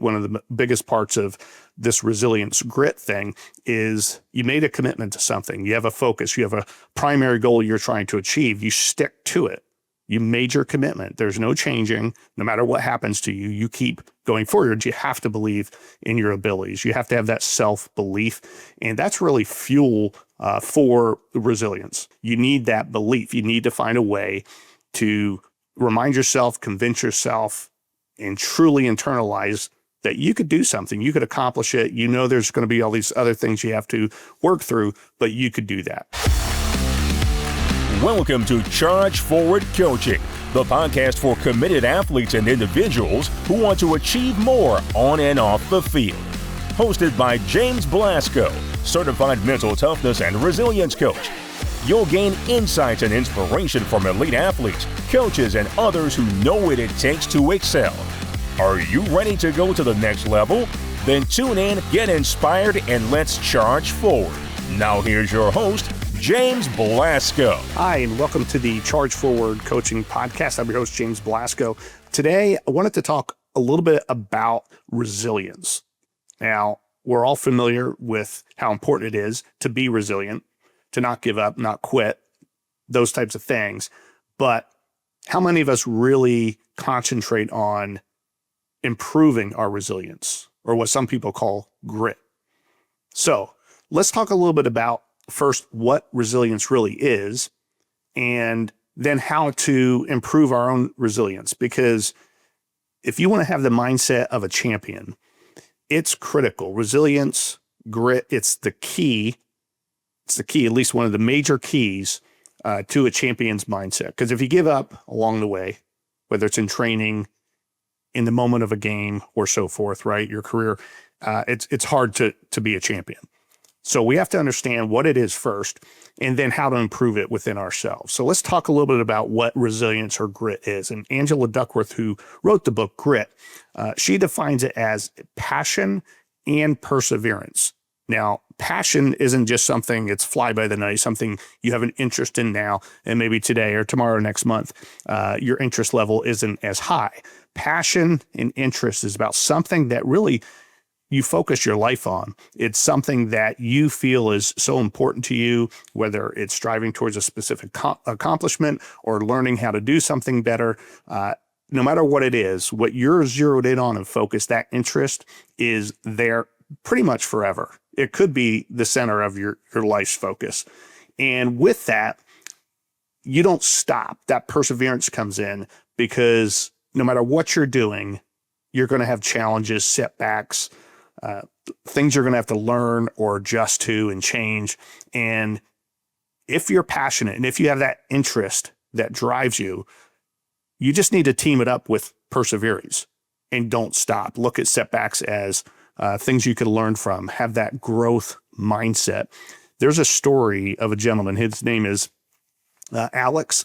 one of the biggest parts of this resilience grit thing is you made a commitment to something. You have a focus. You have a primary goal you're trying to achieve. You stick to it. You made your commitment. There's no changing. No matter what happens to you, you keep going forward. You have to believe in your abilities. You have to have that self-belief. And that's really fuel for resilience. You need that belief. You need to find a way to remind yourself, convince yourself, and truly internalize that you could do something. You could accomplish it. You know there's going to be all these other things you have to work through, but you could do that. Welcome to Charge Forward Coaching, the podcast for committed athletes and individuals who want to achieve more on and off the field. Hosted by James Blasco, certified mental toughness and resilience coach. You'll gain insights and inspiration from elite athletes, coaches, and others who know what it takes to excel. Are you ready to go to the next level? Then tune in, get inspired, and let's charge forward. Now here's your host, James Blasco. Hi, and welcome to the Charge Forward Coaching Podcast. I'm your host, James Blasco. Today, I wanted to talk a little bit about resilience. Now, we're all familiar with how important it is to be resilient, to not give up, not quit, those types of things. But how many of us really concentrate on improving our resilience, or what some people call grit? So let's talk a little bit about first what resilience really is, and then how to improve our own resilience. Because if you want to have the mindset of a champion, it's critical. Resilience, grit, it's the key. It's the key, at least one of the major keys to a champion's mindset. Because if you give up along the way, whether it's in training, in the moment of a game, or so forth, right, your career, it's hard to be a champion. So we have to understand what it is first, and then how to improve it within ourselves. So let's talk a little bit about what resilience or grit is. And Angela Duckworth, who wrote the book Grit, she defines it as passion and perseverance. Now, passion isn't just something, it's fly by the night, something you have an interest in now, and maybe today or tomorrow or next month, your interest level isn't as high. Passion and interest is about something that really you focus your life on. It's something that you feel is so important to you, whether it's striving towards a specific accomplishment or learning how to do something better. No matter what it is, what you're zeroed in on and focused, that interest is there pretty much forever. It could be the center of your life's focus. And with that, you don't stop. That perseverance comes in because no matter what you're doing, you're going to have challenges, setbacks, things you're going to have to learn or adjust to and change. And if you're passionate and if you have that interest that drives you, you just need to team it up with perseverance and don't stop. Look at setbacks as things you could learn from, have that growth mindset. There's a story of a gentleman. His name is Alex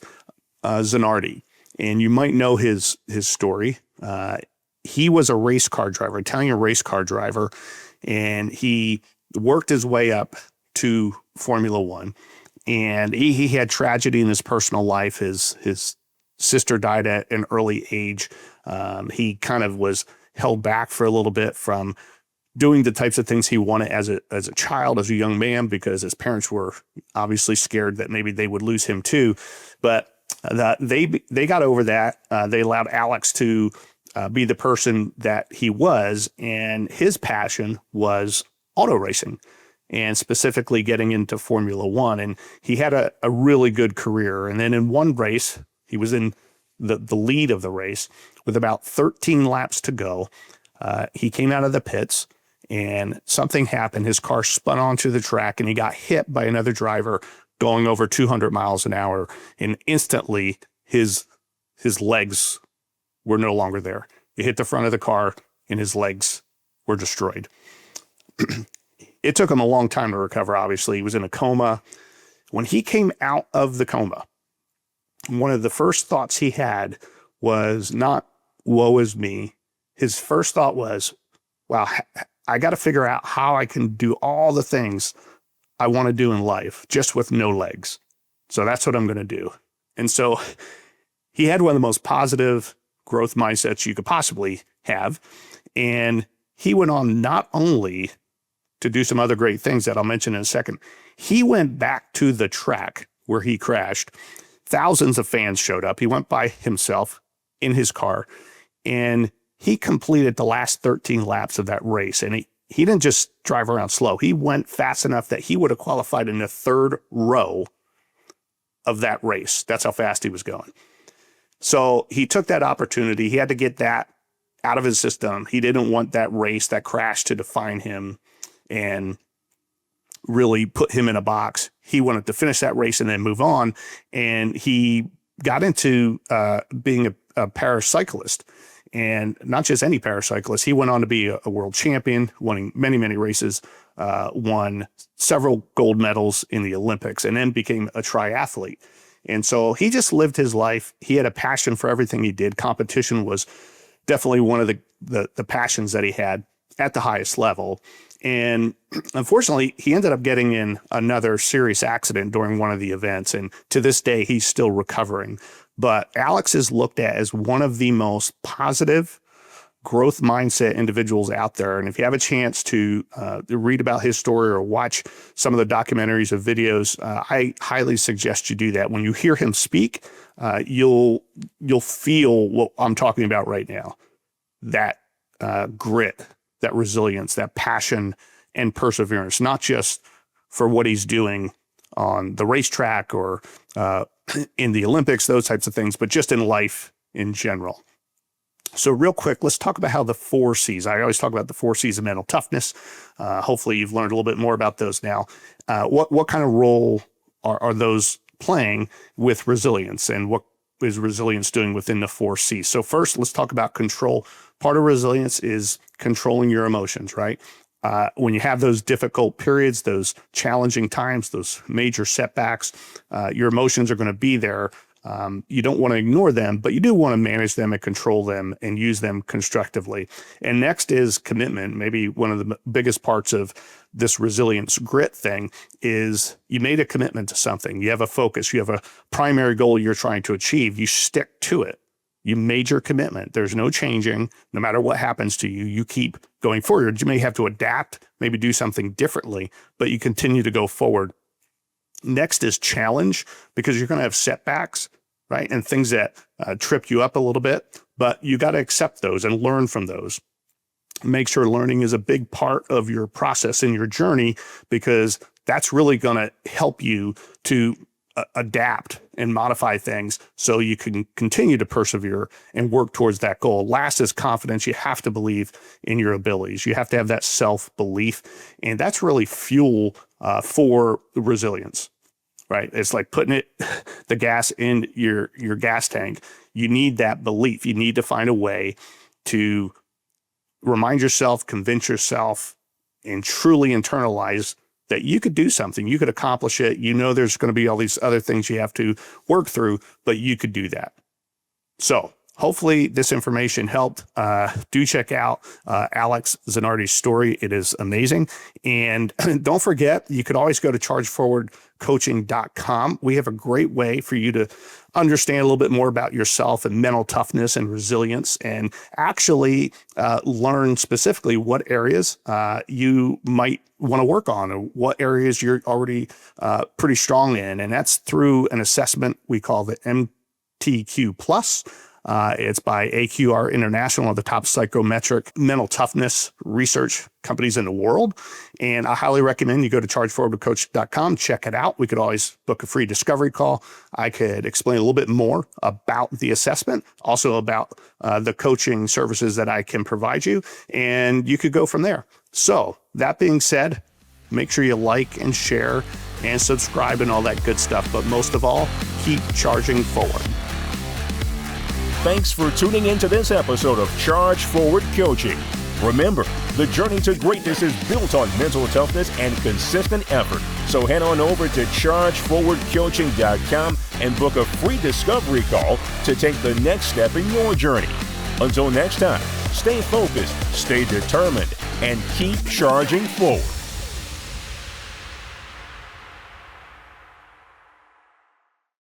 Zanardi, and you might know his story. He was a race car driver, Italian race car driver, and he worked his way up to Formula One. And he had tragedy in his personal life. His sister died at an early age. He kind of was held back for a little bit from doing the types of things he wanted as a child, as a young man, because his parents were obviously scared that maybe they would lose him too. But they got over that. They allowed Alex to be the person that he was, and his passion was auto racing, and specifically getting into Formula One. And he had a really good career. And then in one race, he was in the lead of the race with about 13 laps to go. He came out of the pits, and something happened. His car spun onto the track, and he got hit by another driver going over 200 miles an hour. And instantly, his legs were no longer there. He hit the front of the car and his legs were destroyed. It took him a long time to recover, obviously. He was in a coma. When he came out of the coma, one of the first thoughts he had was not, woe is me. His first thought was, wow, I got to figure out how I can do all the things I want to do in life just with no legs. So that's what I'm going to do. And so he had one of the most positive growth mindsets you could possibly have. And he went on not only to do some other great things that I'll mention in a second, he went back to the track where he crashed. Thousands of fans showed up. He went by himself in his car, and he completed the last 13 laps of that race. And he didn't just drive around slow. He went fast enough that he would have qualified in the third row of that race. That's how fast he was going. So he took that opportunity. He had to get that out of his system. He didn't want that race, that crash, to define him and really put him in a box. He wanted to finish that race and then move on. And he got into being a paracyclist, and not just any paracyclist. He went on to be a world champion, winning many, many races, won several gold medals in the Olympics, and then became a triathlete. And so he just lived his life. He had a passion for everything he did. Competition was definitely one of the passions that he had at the highest level. And unfortunately, he ended up getting in another serious accident during one of the events. And to this day, he's still recovering. But Alex is looked at as one of the most positive growth mindset individuals out there. And if you have a chance to read about his story or watch some of the documentaries or videos, I highly suggest you do that. When you hear him speak, you'll feel what I'm talking about right now. That grit, that resilience, that passion and perseverance, not just for what he's doing on the racetrack or in the Olympics, those types of things, but just in life in general. So real quick, let's talk about how the 4C's. I always talk about the 4C's of mental toughness. Hopefully you've learned a little bit more about those now. What kind of role are those playing with resilience, and what is resilience doing within the 4C's? So first, let's talk about control. Part of resilience is controlling your emotions, right? When you have those difficult periods, those challenging times, those major setbacks, your emotions are going to be there. You don't want to ignore them, but you do want to manage them and control them and use them constructively. And next is commitment. Maybe one of the biggest parts of this resilience grit thing is you made a commitment to something. You have a focus. You have a primary goal you're trying to achieve. You stick to it. You made your commitment. There's no changing. No matter what happens to you, you keep going forward. You may have to adapt, maybe do something differently, but you continue to go forward. Next is challenge, because you're going to have setbacks, right? And things that trip you up a little bit, but you got to accept those and learn from those. Make sure learning is a big part of your process in your journey, because that's really going to help you to adapt and modify things so you can continue to persevere and work towards that goal. Last is confidence. You have to believe in your abilities. You have to have that self-belief, and that's really fuel for resilience, right? It's like putting the gas in your gas tank. You need that belief. You need to find a way to remind yourself, convince yourself, and truly internalize that you could do something, you could accomplish it. You know, there's going to be all these other things you have to work through, but you could do that. So hopefully this information helped. Do check out Alex Zanardi's story. It is amazing. And don't forget, you could always go to chargeforwardcoaching.com. We have a great way for you to understand a little bit more about yourself and mental toughness and resilience, and actually learn specifically what areas you might want to work on, or what areas you're already pretty strong in. And that's through an assessment we call the MTQ Plus. It's by AQR International, one of the top psychometric mental toughness research companies in the world. And I highly recommend you go to chargeforwardcoach.com, check it out. We could always book a free discovery call. I could explain a little bit more about the assessment, also about the coaching services that I can provide you, and you could go from there. So that being said, make sure you like and share and subscribe and all that good stuff. But most of all, keep charging forward. Thanks for tuning into this episode of Charge Forward Coaching. Remember, the journey to greatness is built on mental toughness and consistent effort. So head on over to chargeforwardcoaching.com and book a free discovery call to take the next step in your journey. Until next time, stay focused, stay determined, and keep charging forward.